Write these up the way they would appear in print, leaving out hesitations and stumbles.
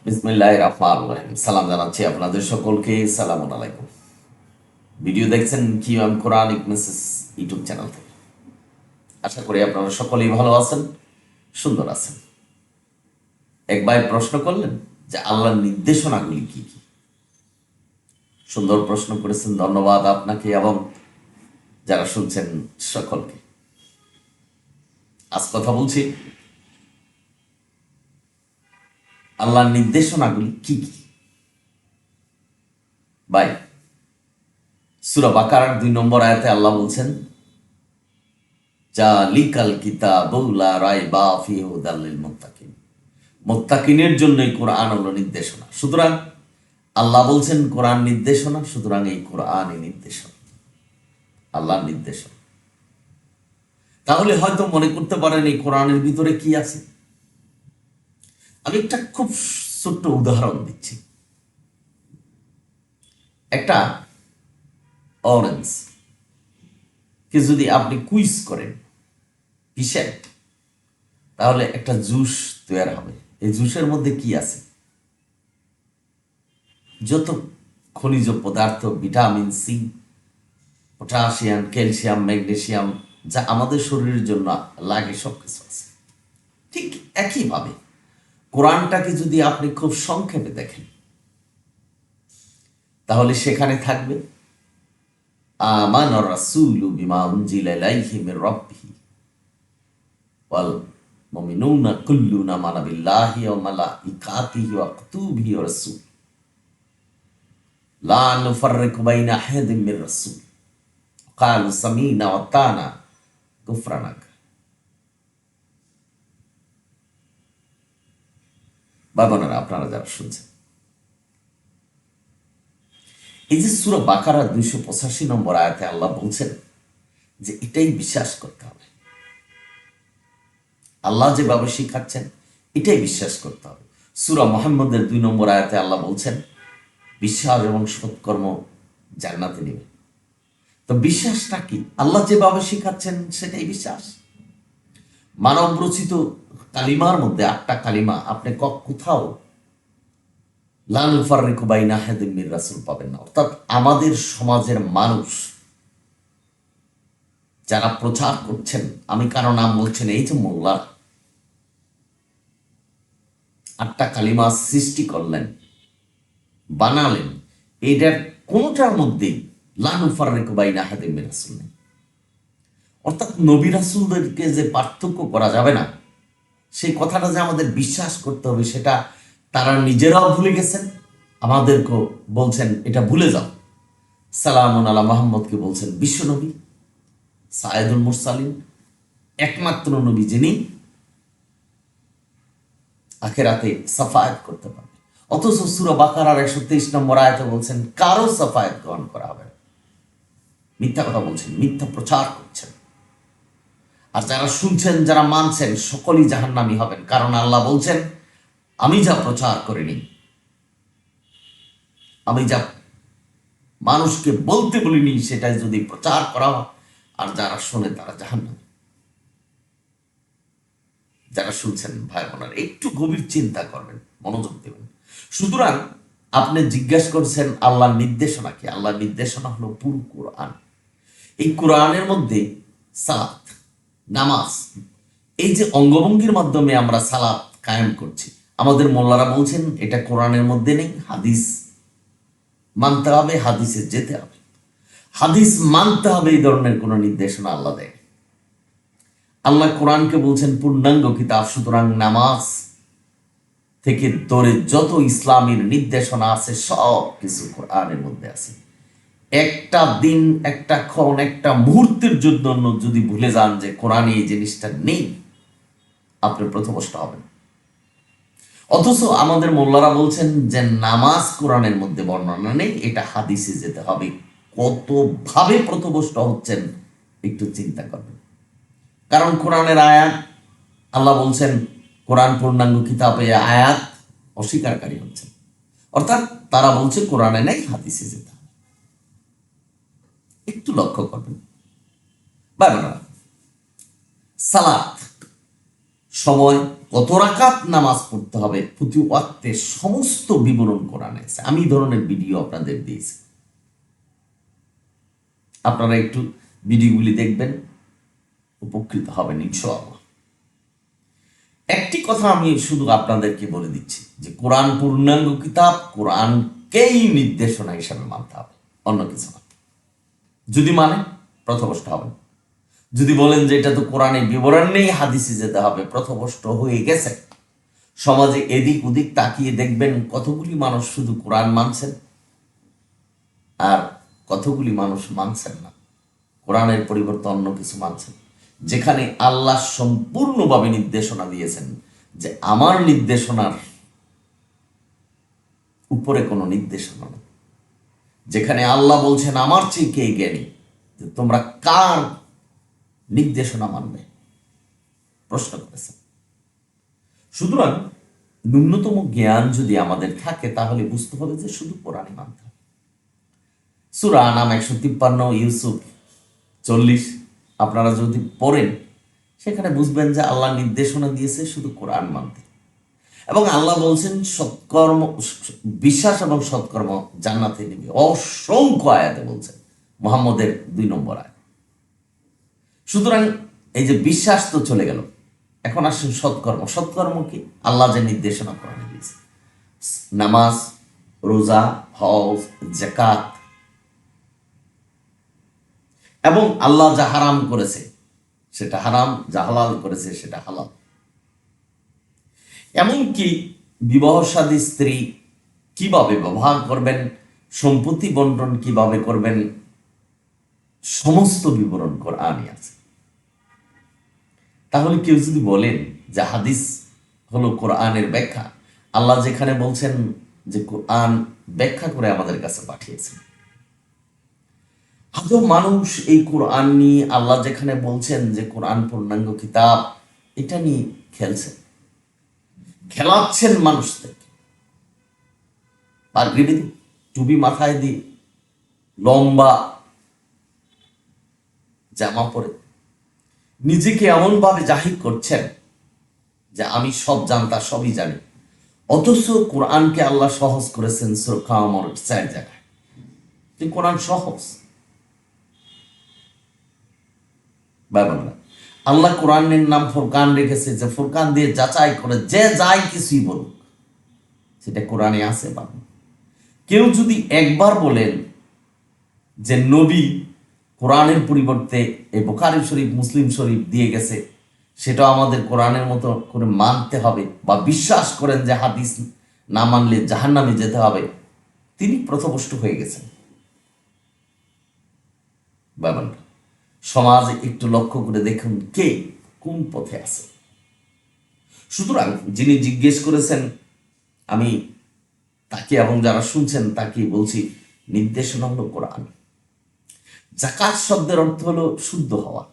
বিসমিল্লাহির রহমানির রহিম। সালাম জানাচ্ছি আপনাদের সকলকে। সালামুন আলাইকুম। ভিডিও দেখছেন QM Quranic message YouTube channel থেকে। আশা করি আপনারা সকলেই ভালো আছেন, সুন্দর আছেন। এক ভাই প্রশ্ন করলেন যে আল্লাহর নির্দেশনাগুলি কি কি। সুন্দর প্রশ্ন করেছেন, ধন্যবাদ আপনাকে এবং যারা শুনছেন সকলকে। আজ কথা বলছি আল্লাহর নির্দেশনাগুলি কি কি। ভাই, সূরা বাকারার 2 নম্বর আয়াতে আল্লাহ বলছেন, জালিকাল কিতাবু লা রাইবা ফিহি হুদাল লিল মুত্তাকিন। মুত্তাকিনের জন্যই কোরআন হলো নির্দেশনা। সুতরাং আল্লাহ বলছেন কোরআন নির্দেশনা, সুতরাং এই কোরআনই নির্দেশনা, আল্লাহর নির্দেশনা। তাহলে হয়তো মনে করতে পারেন এই কোরআনের ভিতরে কি আছে। আমি একটা খুব ছোট্ট উদাহরণ দিচ্ছি। একটা অরেঞ্জ কে যদি আপনি কুইজ করেন কিসের, তাহলে একটা জুস তৈরি হবে। এই জুসের মধ্যে কি আছে? যত খনিজ পদার্থ, vitamin C, potassium, calcium, magnesium, যা আমাদের শরীরের জন্য লাগে সব কিছু আছে। ঠিক একইভাবে কোরআনটাকে যদি আপনি খুব সংক্ষেপে দেখেন, তাহলে সেখানে থাকবে আমানার রাসূলু বিমা উনজিলা ইলাইহি মির রাব্বিহি ওয়াল মুমিনুনা কুল্লুন আমানা বিল্লাহি ওয়া মালাইকাতিহি ওয়া কুতুবিহি ওয়া রাসূল লা নুফাররিকু বাইনা আহাদিন মির রাসূল ক্বালু সামি'না ওয়া আতা'না গুফরানাক। ভাই বোনেরা, আপনারা যারা শুনছেন, এই যে সূরা বাকারার 285 নম্বর আয়াতে আল্লাহ বলছেন যে এটাই বিশ্বাস করতে হবে। আল্লাহ যেভাবে শিখাচ্ছেন এটাই বিশ্বাস করতে হবে। সূরা মুহাম্মদের 2 নম্বর আয়াতে আল্লাহ বলছেন বিশ্বাস এবং সৎকর্ম জান্নাতে নেবে। তো বিশ্বাসটা কি? আল্লাহ যেভাবে শিখাচ্ছেন সেটাই বিশ্বাস। মানব রচিত কালিমার মধ্যে 8টা কালিমা আপনি কোথাও লা নুফাররিকু বাইনা আহাদিন মির রাসূল পাবেন না। অর্থাৎ আমাদের সমাজের মানুষ যারা প্রচার করছেন, আমি কারো নাম বলছেন, এই যে মোল্লা 8টা কালিমা সৃষ্টি করলেন, বানালেন, এটার কোনটার মধ্যেই লা নুফাররিকু বাইনা আহাদিন মির রাসূল নেই। অর্থাৎ নবী রাসূলদেরকে যে পার্থক্য করা যাবে না, সেই কথাটা যে আমাদের বিশ্বাস করতে হবে, সেটা তারা নিজেরাও ভুলে গেছেন, আমাদেরকেও বলছেন এটা ভুলে যাও। সালামুন আলা মুহাম্মদকে বলছেন বিশ্বনবী, সায়েদুল মুরসালিন, একমাত্র নবী যিনি আখেরাতে সাফায়াত করতে পারবে। অথচ সূরা বাকারার 123 নম্বর আয়াতে বলছেন কারো সাফায়াত গ্রহণ করা হবে না। মিথ্যা কথা বলছেন, মিথ্যা প্রচার করছেন। আর যারা শুনছেন, যারা মানছেন, সকলেই জাহান্নামী হবেন। কারণ আল্লাহ বলছেন আমি যা প্রচার করিনি, আমি যা মানুষকে বলতে বলিনি, সেটাই যদি প্রচার করা হয়, আর যারা শোনে তারা জাহান্নামী। যারা শুনছেন ভাই বোনেরা, একটু গভীর চিন্তা করবেন, মনোযোগ দেবেন। সুতরাং আপনি জিজ্ঞাসা করছেন আল্লাহর নির্দেশনা কি? আল্লাহর নির্দেশনা হলো পুরো কোরআন। এই কোরআনের মধ্যে সালাত, নামাজ, এই যে অঙ্গভঙ্গির মাধ্যমে আমরা সালাত কায়েম করছি, আমাদের মোল্লারা বলছেন এটা কোরআনের মধ্যে নেই, হাদিস মানতে হবে, হাদিসে যেতে হবে, হাদিস মানতে হবে। এই ধরনের কোনো নির্দেশনা আল্লাহ দেয়। আল্লাহ কোরআনকে বলছেন পূর্ণাঙ্গ কিতাব। সুতরাং নামাজ থেকে ধরে যত ইসলামের নির্দেশনা আছে সব কিছু কোরআনের মধ্যে আছে। একটা দিন, একটা ক্ষণ, একটা মুহূর্তের জন্য যদি ভুলে যান যে কোরআনে এই জিনিসটা নেই, আপনি প্রথমষ্ট হবেন। অথচ আমাদের মোল্লারা বলছেন যে নামাজ কোরআনের মধ্যে বর্ণনা নেই, এটা হাদিসে যেতে হবে। কতভাবে প্রথমষ্ট হচ্ছেন একটু চিন্তা করবেন। কারণ কোরআনের আয়াত, আল্লাহ বলছেন কোরআন পূর্ণাঙ্গ কিতাবে, আয়াত অস্বীকারী হচ্ছে। অর্থাৎ তারা বলছে কোরআনে নেই, হাদিসে যেতে হবে। একটু লক্ষ্য করবেন। সালাত সময় কত রাকাত নামাজ পড়তে হবে প্রতি ওয়াক্তে সমস্ত বিবরণ কোরআনে আছে। আমি এই ধরনের ভিডিও আপনাদের দিয়েছি, আপনারা একটু ভিডিওগুলি দেখবেন, উপকৃত হবেন ইনশাআল্লাহ। একটি কথা আমি শুধু আপনাদেরকে বলে দিচ্ছি যে কোরআন পূর্ণাঙ্গ কিতাব, কোরআনকেই নির্দেশনা হিসাবে মানতে হবে, অন্য কিছু না। যদি মানে পথভ্রষ্ট হবেন, যদি বলেন যে এটা তো কোরআনের বিবরণ নেই, হাদিসে যেতে হবে, পথভ্রষ্ট হয়ে গেছে। সমাজে এদিক ওদিক তাকিয়ে দেখবেন কতগুলি মানুষ শুধু কোরআন মানছেন আর কতগুলি মানুষ মানছেন না, কোরআনের পরিবর্তে অন্য কিছু মানছেন। যেখানে আল্লাহ সম্পূর্ণভাবে নির্দেশনা দিয়েছেন যে আমার নির্দেশনার উপরে কোনো নির্দেশনা নেই, যেখানে আল্লাহ বলছেন আমার চেয়ে কে জ্ঞানী, যে তোমরা কার নির্দেশনা মানবে, প্রশ্ন করেছেন। সুতরাং ন্যূনতম জ্ঞান যদি আমাদের থাকে তাহলে বুঝতে হবে যে শুধু কোরআনই মানতে হবে। সূরা আনাম 153, ইউসুফ 40 আপনারা যদি পড়েন সেখানে বুঝবেন যে আল্লাহ নির্দেশনা দিয়েছে শুধু কোরআন মানতে। এবং আল্লাহ বলছেন সৎকর্ম, বিশ্বাস এবং সৎকর্ম জান্নাতে নেবে, অসংখ্য আয়াতে বলছেন, মুহাম্মদের 2 নম্বর আয়াত। সুতরাং এই যে বিশ্বাস তো চলে গেল, এখন আসেন সৎকর্ম। সৎকর্ম কি? আল্লাহ যে নির্দেশনা কোরআনে দিয়েছে, নামাজ, রোজা, হজ, যাকাত, এবং আল্লাহ যা হারাম করেছে সেটা হারাম, যা হালাল করেছে সেটা হালাল। এমনকি বিবাহসাদী স্ত্রী কিভাবে ব্যবহার করবেন, সম্পত্তি বন্টন কিভাবে করবেন, সমস্ত বিবরণ কোরআনে আছে। তাহলে কেউ যদি বলেন যে হাদিস হলো কোরআনের ব্যাখ্যা, আল্লাহ যেখানে বলছেন যে কোরআন ব্যাখ্যা করে আমাদের কাছে পাঠিয়েছেন, আদৌ মানুষ এই কোরআন নিয়ে, আল্লাহ যেখানে বলছেন যে কোরআন পূর্ণাঙ্গ কিতাব, এটা নিয়ে খেলছেন, খেলাচ্ছেন মানুষদেরকে। পাগড়ি বেঁধে, টুপি মাথায় দিয়ে, লম্বা জামা পরে নিজেকে এমনভাবে জাহির করছেন যে আমি সব জানতা, সবই জানি। অথচ কোরআনকে আল্লাহ সহজ করেছেন সূরা কামর 4 জায়গায়। কোরআন সহজ বাবা। আল্লাহ কোরআনের নাম ফুরকান রেখেছে, যে ফুরকান দিয়ে যাচাই করে যে যাই কিছুই বলুক সেটা কোরআনে আছে। বাবা, কেউ যদি একবার বলেন যে নবী কোরআনের পরিবর্তে এই বুখারী শরীফ, মুসলিম শরীফ দিয়ে গেছে, সেটা আমাদের কোরআনের মতো করে মানতে হবে, বা বিশ্বাস করেন যে হাদিস না মানলে জাহান্নামে যেতে হবে, তিনি পথভ্রষ্ট হয়ে গেছেন। বাবা, সমাজে একটু লক্ষ্য করে দেখুন কে কোন পথে আছে। সুতরাং যিনি জিজ্ঞেস করেছেন, আমি তাকে এবং যারা শুনছেন তাকে বলছি, নির্দেশনা হলো কোরআন। যাকাত শব্দের অর্থ হলো শুদ্ধ হওয়া।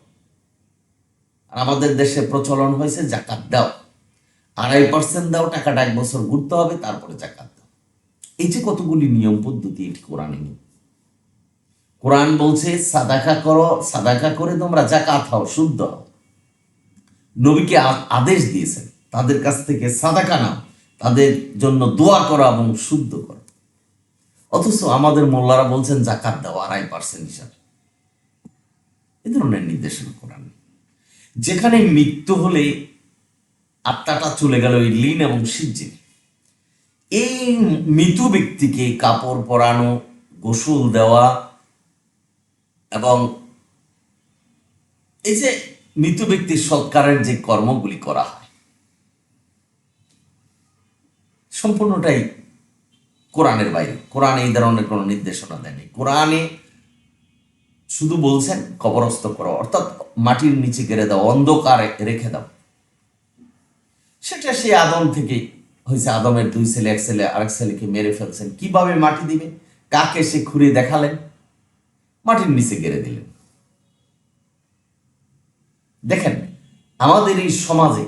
আর আমাদের দেশে প্রচলন হয়েছে যাকাত দাও, 2.5% দাও, টাকাটা 1 বছর ঘুরতে হবে, তারপরে যাকাত দাও। এই যে কতগুলি নিয়ম পদ্ধতি, এটি কোরআনে নেই। কোরআন বলছে সাদাকা করো, সাদাকা করে তোমরা যাকাত হও, শুদ্ধ হও। নবীকে আদেশ দিয়েছেন তাদের কাছ থেকে সাদাকা নাও, তাদের জন্য দোয়া করো এবং শুদ্ধ করো। অথচ আমাদের মোল্লারা বলছেন যাকাত দাও 2.5% হিসাবে। এ ধরনের নির্দেশনা কোরআন। যেখানে মৃত্যু হলে আত্মাটা চলে গেল ওই লিন এবং সিজ্জিন, এই মৃত ব্যক্তিকে কাপড় পরানো, গোসল দেওয়া, এবং এই যে মৃত ব্যক্তির সৎকারের যে কর্মগুলি করা হয়, সম্পূর্ণটাই কোরআনের বাইরে। কোরআন এই ধরনের কোনো নির্দেশনা দেয়নি। কোরআনে শুধু বলছেন কবরস্থ করো, অর্থাৎ মাটির নিচে গেড়ে দাও, অন্ধকারে রেখে দাও। সেটা সে আদম থেকে হয়েছে, আদমের 2 ছেলে, 1 ছেলে আরেক ছেলেকে মেরে ফেলছেন। কিভাবে মাটি দিবে, কাকে সে খুঁড়ে দেখালেন, মাটির নিচে গেড়ে দিলেন। দেখেন আমাদের এই সমাজে,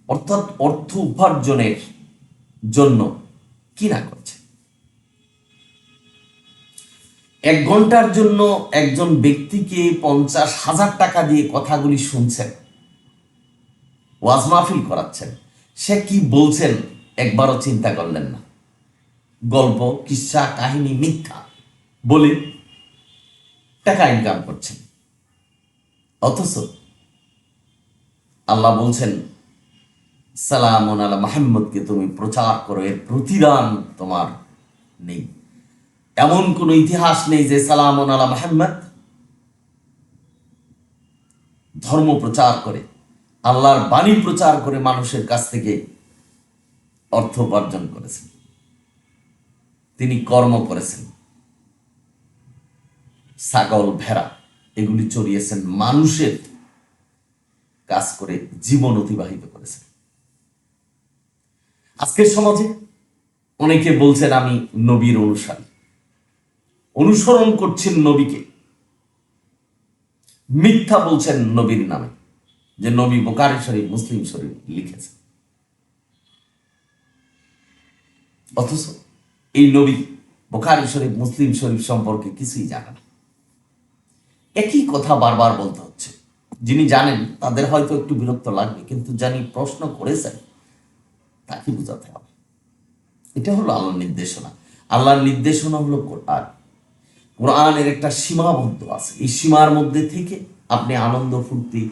অর্থাৎ অর্থ উপার্জনের জন্য কি না করছে। 1 ঘন্টার জন্য একজন ব্যক্তিকে 50,000 টাকা দিয়ে কথাগুলি শুনছেন, ওয়াজ মাহফিল করাচ্ছেন, সে কি বলছেন একবারও চিন্তা করলেন না। গল্প, কিস্সা, কাহিনী, মিথ্যা বলে টাকা ইনকাম করছেন। অথচ আল্লাহ বলছেন, সালামুন আলা মুহাম্মদকে তুমি প্রচার করো, এর প্রতিদান তোমার নেই। এমন কোন ইতিহাস নেই যে সালামুন আলা মুহাম্মদ ধর্ম প্রচার করে, আল্লাহর বাণী প্রচার করে মানুষের কাছ থেকে অর্থ উপার্জন করেছেন। তিনি কর্ম করেছেন, ছাগল, ভেড়া এগুলি চড়িয়েছেন, মানুষের কাজ করে জীবন অতিবাহিত করেছেন। আজকের সমাজে অনেকে বলছেন আমি নবীর অনুসারী, অনুসরণ করছেন নবীকে, মিথ্যা বলছেন নবীর নামে যে নবী বুখারী শরীফ, মুসলিম শরীফ লিখেছে। অথচ এই নবী বুখারী শরীফ, মুসলিম শরীফ সম্পর্কে কিছুই জানে না। একই কথা বারবার বলতে হচ্ছে। যিনি জানেন তাদের হয়তো একটু বিরক্ত লাগবে, কিন্তু যিনি প্রশ্ন করেছেন তাকে বোঝাতে হবে। এটা হলো আল্লাহর নির্দেশনা। আল্লাহর নির্দেশনা হলো কোরআন। কোরআনের একটা সীমাবদ্ধ আছে, এই সীমার মধ্যে থেকে আপনি আনন্দ ফুর্তি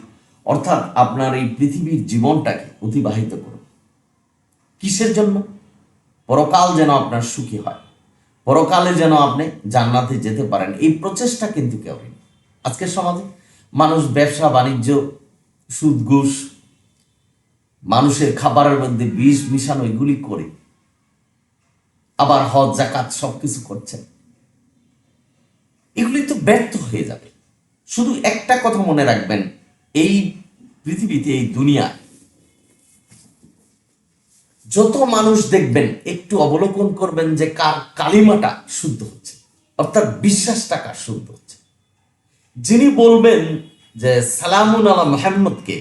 অর্থাৎ আপনার এই পৃথিবীর জীবনটাকে অতিবাহিত করুন। কিসের জন্য? পরকাল যেন আপনার সুখী হয়, পরকালে যেন আপনি জান্নাতে যেতে পারেন। এই প্রচেষ্টা কিন্তু কেউ নেই। আজকের সমাজে মানুষ ব্যবসা বাণিজ্য, সুদ ঘুষ, মানুষের খাবারের মধ্যে বিষ মিশানো এগুলি করে, আবার হজ জাকাত সবকিছু করছেন। এগুলি তো ব্যর্থ হয়ে যাবে। শুধু একটা কথা মনে রাখবেন, এই পৃথিবীতে, এই দুনিয়ায় যত মানুষ দেখবেন একটু অবলোকন করবেন যে কার কালিমাটা শুদ্ধ হচ্ছে, অর্থাৎ বিশ্বাসটা কার শুদ্ধ হচ্ছে। যিনি বলবেন যে সালামুন আলা মুহাম্মদকে,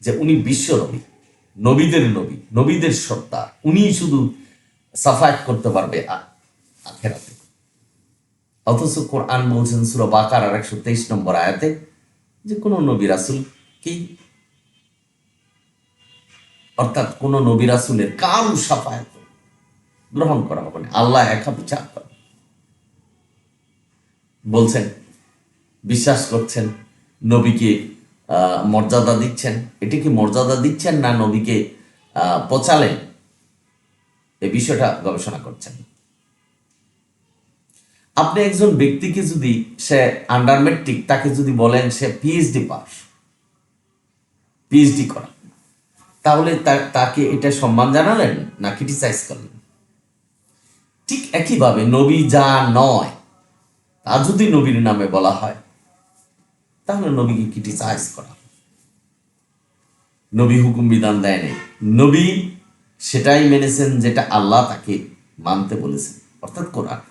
যে উনি বিশ্ব নবী, নবীদের নবী, নবীদের সত্তার, উনি শুধু সাফায়াত করতে পারবে আখেরাতে। অথচ কোরআন বলছেন সূরা বাকারার 123 নম্বর আয়াতে যে কোন নবী রাসূল কি, অর্থাৎ কোন নবী রাসূলের কারো সাফায়াত গ্রহণ করা হবে না, আল্লাহ একা বিচার করেন। বলছেন বিশ্বাস করছেন, নবীকে মর্যাদা দিচ্ছেন। এটি কি মর্যাদা দিচ্ছেন না নবীকে পচালেন? এই বিষয়টা গবেষণা করছেন। আপনি একজন ব্যক্তিকে যদি সে আন্ডার ম্যাট্রিক, তাকে যদি বলেন সে পিএইচডি পাস, পিএইচডি করা, তাহলে তাকে এটা সম্মান জানালেন না ক্রিটিসাইজ করলেন? ঠিক একইভাবে নবী যা নয় তা যদি নবীর নামে বলা হয়, তাহলে নবীকে ক্রিটিসাইজ করা। নবী হুকুম বিধান দেয় নাই, নবী সেটাই মেনেছেন যেটা আল্লাহ তাকে মানতে বলেছেন, অর্থাৎ কোরআন।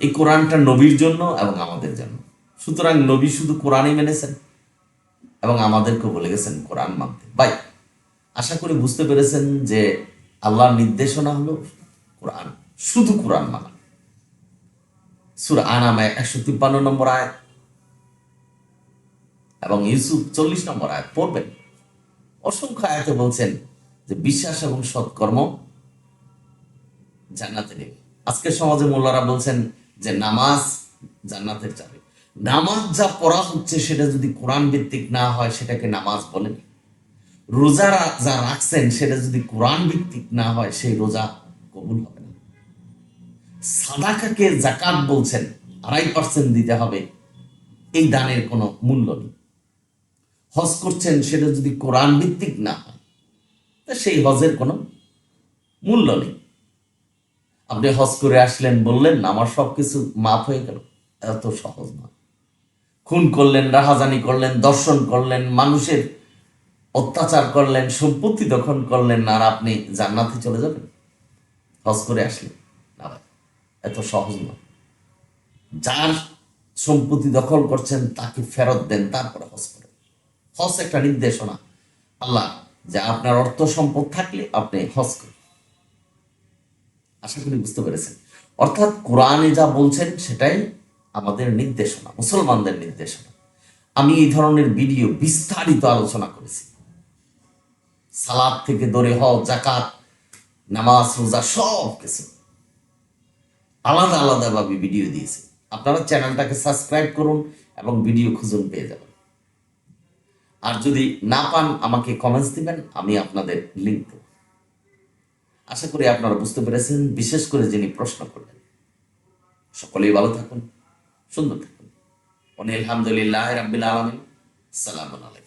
এই কোরআনটা নবীর জন্য এবং আমাদের জন্য। সুতরাং নবী শুধু কোরআনই মেনেছেন এবং আমাদেরকে বলে গেছেন কোরআন মানতে। ভাই, আশা করি বুঝতে পেরেছেন যে আল্লাহর নির্দেশনা হলো কোরআন, শুধু কোরআন মানা। সূরা আনাম 153 নম্বর আয়াত এবং ইউসুফ 40 নম্বর আয়াত পড়বেন। অসংখ্য আয়াতে বলছেন যে বিশ্বাস এবং সৎকর্ম জান্নাতে নেবে। আজকের সমাজে মোল্লারা বলছেন যে নামাজ জান্নাতের চাবি। নামাজ যা পড়া হচ্ছে সেটা যদি কোরআন ভিত্তিক না হয় সেটাকে নামাজ বলেন। রোজা যা রাখছেন সেটা যদি কোরআন ভিত্তিক না হয় সেই রোজা কবুল হবে না। সাদাকাকে যাকাত বলছেন, 2.5% দিতে হবে, এই দানের কোনো মূল্য নেই। হজ করছেন সেটা যদি কোরআন ভিত্তিক না হয় সেই হজের কোনো মূল্য নেই। আপনি হজ করে আসলেন, বললেন আমার সবকিছু মাফ হয়ে গেল, এত সহজ নয়। খুন করলেন, রাহাজানি করলেন, দর্শন করলেন, মানুষের অত্যাচার করলেন, সম্পত্তি দখল করলেন, আর আপনি জান্নাতে চলে যাবেন হজ করে আসলেন? না ভাই, এত সহজ নয়। যার সম্পত্তি দখল করছেন তাকে ফেরত দেন, তারপরে হজ করেন। হজ একটা নির্দেশনা আল্লাহ, যে আপনার অর্থ সম্পদ থাকলে আপনি হজ করেন। আশা করি বুঝতে পেরেছেন। অর্থাৎ কোরআনে যা বলছেন সেটাই আমাদের নির্দেশনা, মুসলমানদের নির্দেশনা। আমি এই ধরনের ভিডিও বিস্তারিত আলোচনা করেছি। সালাদ থেকে ধরে হজ, জাকাত, নামাজ, রোজা সব কিছু আলাদা আলাদা ভাবে ভিডিও দিয়েছে। আপনারা চ্যানেলটাকে সাবস্ক্রাইব করুন এবং ভিডিও খুঁজুন, পেয়ে যাবেন। আর যদি না পান আমাকে কমেন্টস দিবেন, আমি আপনাদের লিঙ্ক দেব। আশা করি আপনারা বুঝতে পেরেছেন, বিশেষ করে যিনি প্রশ্ন করলেন। সকলেই ভালো থাকুন, সুন্দর থাকুন। আলহামদুলিল্লাহ রাব্বিল আলামিন। আসসালামু আলাইকুম।